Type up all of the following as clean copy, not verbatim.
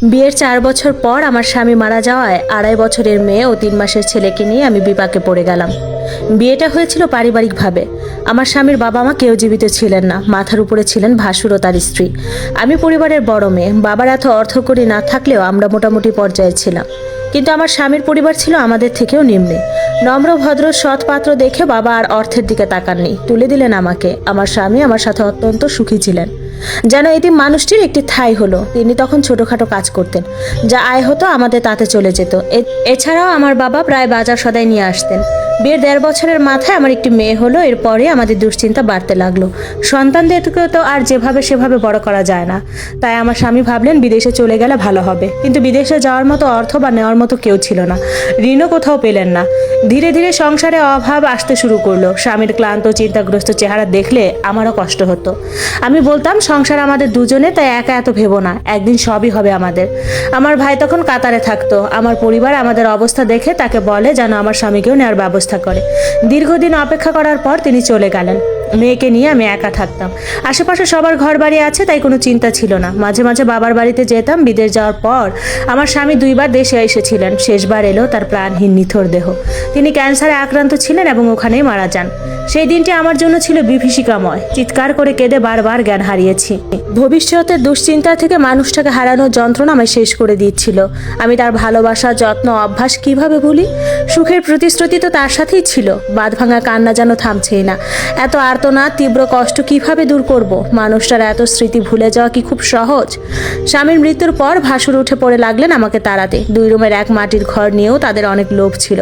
বিয়ের 4 বছর পর আমার স্বামী মারা যাওয়ায় 2.5 বছরের মেয়ে ও 3 মাসের ছেলেকে নিয়ে আমি বিপাকে পড়ে গেলাম। বিয়েটা হয়েছিল পারিবারিকভাবে। আমার স্বামীর বাবা মা কেউ জীবিত ছিলেন না, মাথার উপরে ছিলেন ভাসুর ও তার স্ত্রী। আমি পরিবারের বড় মেয়ে, বাবার এত অর্থকড়ি না থাকলেও আমরা মোটামুটি পর্যায়ে ছিলাম। কিন্তু আমার স্বামীর পরিবার ছিল আমাদের থেকেও নিম্নে। নম্র ভদ্র সৎ পাত্র দেখে বাবা আর অর্থের দিকে তাকাননি, তুলে দিলেন আমাকে। আমার স্বামী আমার সাথে অত্যন্ত সুখী ছিলেন। যেন এটি মানুষটির একটি ঠাঁই হলো। তিনি তখন ছোটখাটো কাজ করতেন, যা আয় হতো আমাদের তাতে চলে যেত। এছাড়াও আমার বাবা প্রায় বাজার সদাই নিয়ে আসতেন। বিয়ের 1.5 বছরের মাথায় আমার একটি মেয়ে হলো। এরপরে আমাদের দুশ্চিন্তা বাড়তে লাগলো। সন্তানদেরকে তো আর যেভাবে সেভাবে বড় করা যায় না। তাই আমার স্বামী ভাবলেন বিদেশে চলে গেলে ভালো হবে। কিন্তু বিদেশে যাওয়ার মতো অর্থ বা নেওয়ার মতো কেউ ছিল না, ঋণও কোথাও পেলেন না। ধীরে ধীরে সংসারে অভাব আসতে শুরু করলো। স্বামীর ক্লান্ত চিন্তাগ্রস্ত চেহারা দেখলে আমারও কষ্ট হতো। আমি বলতাম সংসার আমাদের দুজনে, তাই একা এত ভেবো না, একদিন সবই হবে আমাদের। আমার ভাই তখন কাতারে থাকতো। আমার পরিবার আমাদের অবস্থা দেখে তাকে বলে যেন আমার স্বামীকেও নেওয়ার ব্যবস্থা করে। দীর্ঘদিন অপেক্ষা করার পর তিনি চলে গেলেন। মেয়েকে নিয়ে আমি একা থাকতাম। আশেপাশে সবার ঘর বাড়ি আছে, তাই কোনো চিন্তা ছিল না। মাঝে মাঝে বাবার বাড়িতে যেতাম। বিদেশ যাওয়ার পর আমার স্বামী 2 বার দেশে এসেছিলেন। শেষবার এলো তার প্রাণহীন নিথর দেহ। তিনি ক্যান্সারে আক্রান্ত ছিলেন এবং ওখানেই মারা যান। সেই দিনটি আমার জন্য ছিল বিভীষিকাময়। চিৎকার করে কেঁদে বারবার জ্ঞান হারিয়েছি। ভবিষ্যতের দুশ্চিন্তা থেকে মানুষটাকে হারানোর যন্ত্রণা আমায় শেষ করে দিচ্ছিল। আমি তার ভালোবাসা, যত্ন, অভ্যাস কিভাবে ভুলি? সুখের প্রতিশ্রুতি তো তার সাথেই ছিল। বাঁধ ভাঙা কান্না যেন থামছেই না। এত আর্তনাদ, তীব্র কষ্ট কিভাবে দূর করব? মানুষটার এত স্মৃতি ভুলে যাওয়া কি খুব সহজ? স্বামীর মৃত্যুর পর ভাসুর উঠে পড়ে লাগলেন আমাকে তাড়াতে। 2 রুমের এক মাটির ঘর নিয়েও তাদের অনেক লোভ ছিল।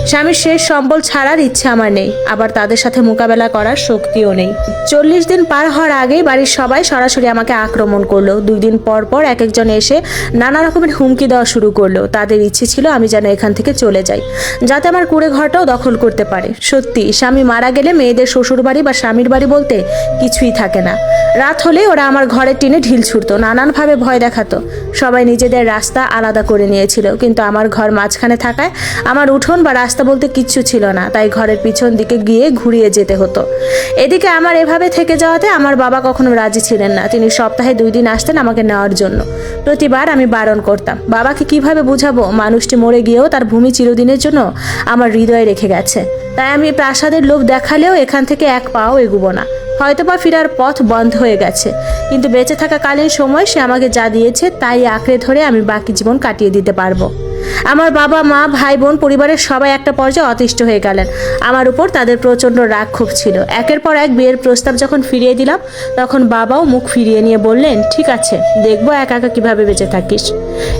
স্বামীর শেষ সম্বল ছাড়ার ইচ্ছে আমার নেই, আবার তাদের সাথে মোকাবেলা করার শক্তিও নেই। 40 দিন পার হওয়ার আগেই বাড়ির সবাই সরাসরি আমাকে আক্রমণ করলো। 2 দিন পর পর এক একজন এসে নানা রকমের হুমকি দেওয়া শুরু করলো। তাদের ইচ্ছে ছিল আমি যেন এখান থেকে চলে যাই, যাতে আমার কুড়ে ঘরটাও দখল করতে পারে। সত্যি, স্বামী মারা গেলে মেয়েদের শ্বশুর বাড়ি বা স্বামীর বাড়ি বলতে কিছুই থাকে না। রাত হলে ওরা আমার ঘরের টিনে ঢিল ছুড়তো, নানানভাবে ভয় দেখাতো। সবাই নিজেদের রাস্তা আলাদা করে নিয়েছিল, কিন্তু আমার ঘর মাঝখানে থাকায় আমার উঠোন বা রাস্তা বলতে কিচ্ছু ছিল না। তাই ঘরের পিছন দিকে গিয়ে ঘুরিয়ে যেতে হতো। এদিকে আমার এভাবে থেকে যাওয়াতে আমার বাবা কখনো রাজি ছিলেন না। তিনি সপ্তাহে 2 দিন আসতেন আমাকে নেওয়ার জন্য। প্রতিবার আমি বারণ করতাম। বাবাকে কিভাবে বুঝাবো? মানুষটি মরে গিয়েও তার ভূমি চিরদিনের জন্য আমার হৃদয়ে রেখে গেছে। তাই আমি প্রাসাদের লোভ দেখালেও এখান থেকে এক পাও এগুবো না। হয়তোবা ফেরার পথ বন্ধ হয়ে গেছে, কিন্তু বেঁচে থাকাকালীন সময় সে আমাকে যা দিয়েছে তাই আঁকড়ে ধরে আমি বাকি জীবন কাটিয়ে দিতে পারবো। আমার বাবা মা, ভাই বোন, পরিবারের সবাই একটা পর্যায়ে অতিষ্ঠ হয়ে গেলেন। আমার উপর তাদের প্রচণ্ড রাগ ক্ষোভ ছিল। একের পর এক বিয়ের প্রস্তাব যখন ফিরিয়ে দিলাম, তখন বাবাও মুখ ফিরিয়ে নিয়ে বললেন, ঠিক আছে, দেখবো একা একা কিভাবে বেঁচে থাকিস।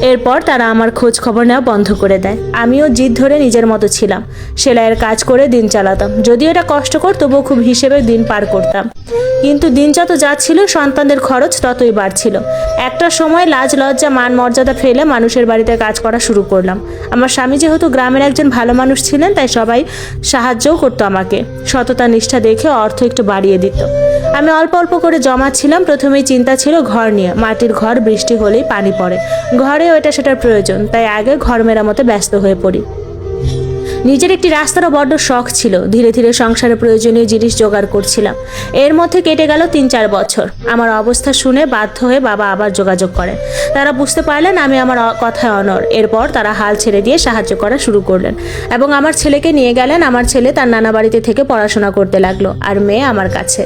এরপর তারা আমার খোঁজ খবর নেওয়া বন্ধ করে দেয়। আমিও জিদ ধরে নিজের মতো ছিলাম। সেলাইয়ের কাজ করে দিন চালাতাম। যদিও এটা কষ্টকর, তবুও খুব হিসেবে দিন পার করতাম। কিন্তু দিন যত যাচ্ছিল, সন্তানদের খরচ ততই বাড়ছিল। একটা সময় লাজ লজ্জা মান মর্যাদা ফেলে মানুষের বাড়িতে কাজ করা শুরু করলাম। আমার স্বামী যেহেতু গ্রামের একজন ভালো মানুষ ছিলেন, তাই সবাই সাহায্যও করতো আমাকে। সততা নিষ্ঠা দেখে অর্থ একটু বাড়িয়ে দিত। আমি অল্প অল্প করে জমাচ্ছিলাম। প্রথমেই চিন্তা ছিল ঘর নিয়ে। মাটির ঘর, বৃষ্টি হলেই পানি পড়ে, ঘরেও এটা সেটার প্রয়োজন। তাই আগে ঘর মেরামতে ব্যস্ত হয়ে পড়ি। নিজের একটি রাস্তারও বড্ড শখ ছিল। ধীরে ধীরে সংসারে প্রয়োজনীয় জিনিস জোগাড় করছিলাম। এর মধ্যে কেটে গেল 3-4 বছর। আমার অবস্থা শুনে বাধ্য হয়ে বাবা আবার যোগাযোগ করেন। তারা বুঝতে পারলেন আমি আমার কথায় অনড়। এরপর তারা হাল ছেড়ে দিয়ে সাহায্য করা শুরু করলেন এবং আমার ছেলেকে নিয়ে গেলেন। আমার ছেলে তার নানা বাড়িতে থেকে পড়াশোনা করতে লাগলো, আর মেয়ে আমার কাছে।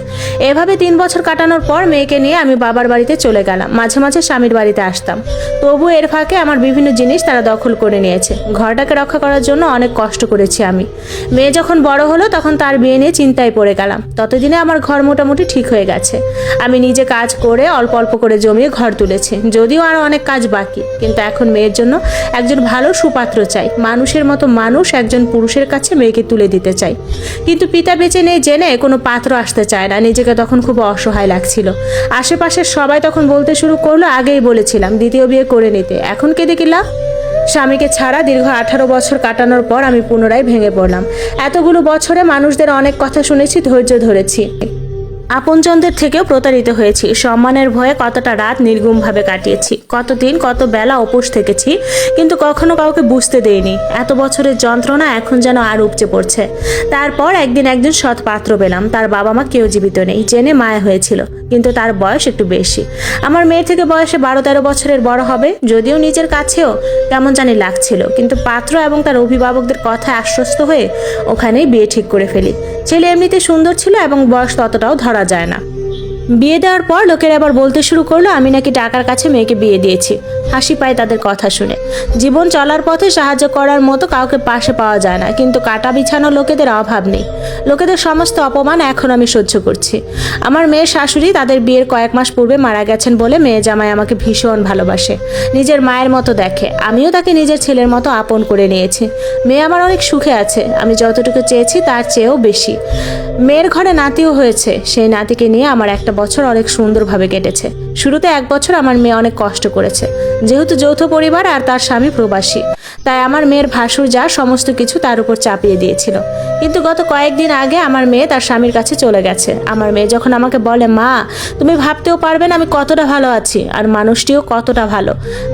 এভাবে 3 বছর কাটানোর পর মেয়েকে নিয়ে আমি বাবার বাড়িতে চলে গেলাম। মাঝে মাঝে স্বামীর বাড়িতে আসতাম। তবু এর ফাঁকে আমার বিভিন্ন জিনিস তারা দখল করে নিয়েছে। ঘরটাকে রক্ষা করার জন্য অনেক কষ্ট করেছি আমি। মেয়ে যখন বড় হলো, তখন তার বিয়ে নিয়ে চিন্তায় পড়ে গেলাম। ততদিনে আমার ঘর মোটামুটি ঠিক হয়ে গেছে। আমি নিজে কাজ করে অল্প অল্প করে জমিয়ে ঘর তুলেছি। যদিও আরো অনেক কাজ বাকি, কিন্তু এখন মেয়ের জন্য একজন ভালো সুপাত্র চাই। মানুষের মতো মানুষ একজন পুরুষের কাছে মেয়েকে তুলে দিতে চাই। কিন্তু পিতা বেঁচে নেই জেনে কোনো পাত্র আসতে চায় না। নিজেকে তখন খুব অসহায় লাগছিল। আশেপাশের সবাই তখন বলতে শুরু করলো, আগেই বলেছিলাম দ্বিতীয় বিয়ে করে নিতে, এখন কে দেখি লাভ। স্বামীকে ছাড়া দীর্ঘ 18 বছর কাটানোর পর আমি পুনরায় ভেঙে পড়লাম। এতগুলো বছরে মানুষদের অনেক কথা শুনেছি, ধৈর্য ধরেছি। আপনজনদের থেকেও প্রতারিত হয়েছি, সম্মানের ভয়ে কতটা রাত নির্গুমভাবে কাটিয়েছি, কতদিন কত বেলা উপোস থেকেছি, কিন্তু কখনো কাউকে বুঝতে দেইনি। এত বছরের যন্ত্রণা এখন যেন আর উপচে পড়ছে। তারপর একদিন সৎ পাত্র পেলাম, তার বাবা মা কেউ জীবিত নেই, জেনে মায়া হয়েছিল, কিন্তু তার বয়স একটু বেশি। আমার মেয়ের থেকে বয়সে 12-13 বছরের বড় হবে। যদিও নিজের কাছেও কেমন জানি লাগছিল, কিন্তু পাত্র এবং তার অভিভাবকদের কথায় আশ্বস্ত হয়ে ওখানেই বিয়ে ঠিক করে ফেলি। ছেলে এমনিতে সুন্দর ছিল এবং বয়স ততটাও ধরা যায় না। বিয়ে দেওয়ার পর লোকেরা আবার বলতে শুরু করলো আমি নাকি টাকার কাছে মেয়েকে বিয়ে দিয়েছি। হাসি পায় তাদের কথা শুনে। জীবন চলার পথে সাহায্য করার মতো কাউকে পাশে পাওয়া যায় না, কিন্তু কাটা বিছানো লোকেদের অভাব নেই। লোকেদের সমস্ত অপমান এখন আমি সহ্য করছি। আমার মেয়ের শাশুড়ি তাদের বিয়ের কয়েক মাস পূর্বে মারা গেছেন বলে মেয়ে জামাই আমাকে ভীষণ ভালোবাসে, নিজের মায়ের মতো দেখে। আমিও তাকে নিজের ছেলের মতো আপন করে নিয়েছি। মেয়ে আমার অনেক সুখে আছে, আমি যতটুকু চেয়েছি তার চেয়েও বেশি। মেয়ের ঘরে নাতিও হয়েছে, সেই নাতিকে নিয়ে আমার একটা বছর অনেক সুন্দরভাবে কেটেছে। শুরুতে 1 বছর আমার মেয়ে অনেক কষ্ট করেছে, যেহেতু যৌথ পরিবার আর তার স্বামী প্রবাসী, তাই আমার মেয়ের ভাসুর যা সমস্ত কিছু তার উপর চাপিয়ে দিয়েছিল। কিন্তু গত কয়েকদিন আগে আমার মেয়ে তার স্বামীর কাছে চলে গেছে। আমার মেয়ে যখন আমাকে বলে, মা তুমি ভাবতেও পারবে না আমি কতটা ভালো আছি, আর মানুষটিও কতটা ভালো,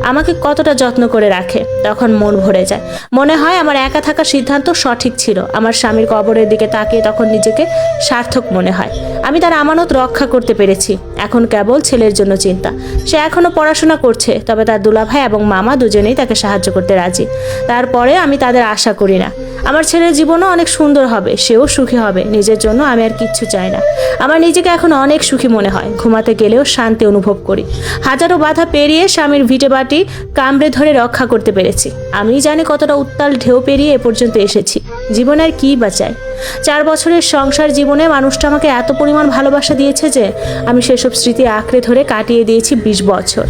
আমাকে কতটা যত্ন করে রাখে, তখন মন ভরে যায়। মনে হয় আমার একা থাকার সিদ্ধান্ত সঠিক ছিল। আমার স্বামীর কবরের দিকে তাকিয়ে তখন নিজেকে সার্থক মনে হয়। আমি তার আমানত রক্ষা করতে পেরেছি। এখন কেবল ছেলের জন্য চিন্তা। সে এখনো পড়াশোনা করছে, তবে তার দুলাভাই এবং মামা দুজনেই তাকে সাহায্য করতে রাজি। তারপরে আমি তাদের আশা করি না। আমার ছেলের জীবনও অনেক সুন্দর হবে, সেও সুখী হবে। নিজের জন্য আমি আর কিচ্ছু চাই না। আমার নিজেকে এখন অনেক সুখী মনে হয়। ঘুমাতে গেলেও শান্তি অনুভব করি। হাজারো বাধা পেরিয়ে স্বামীর ভিটেবাটি কামড়ে ধরে রক্ষা করতে পেরেছি। আমি জানি কতটা উত্তাল ঢেউ পেরিয়ে এ পর্যন্ত এসেছি। জীবন আর কি বা চাই? 4 বছরের সংসার জীবনে মানুষটা আমাকে এত পরিমাণ ভালোবাসা দিয়েছে যে আমি সেসব স্মৃতি আঁকড়ে ধরে কাটিয়ে দিয়েছি 20 বছর।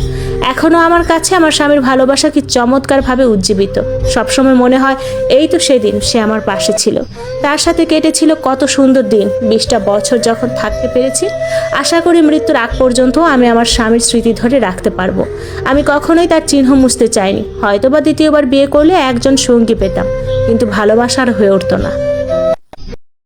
এখনো আমার কাছে আমার স্বামীর ভালোবাসা কি চমৎকারভাবে উজ্জীবিত। সবসময় মনে হয় এই তো সেদিন সে আমার পাশে ছিল, তার সাথে কেটেছিল কত সুন্দর দিন। 20টা বছর যখন থাকতে পেরেছি, আশা করি মৃত্যুর আগ পর্যন্ত আমি আমার স্বামীর স্মৃতি ধরে রাখতে পারবো। আমি কখনোই তার চিহ্ন মুছতে চাইনি। হয়তোবা দ্বিতীয়বার বিয়ে করলে একজন সঙ্গী পেতাম, কিন্তু ভালোবাসার হয়ে উঠতো না।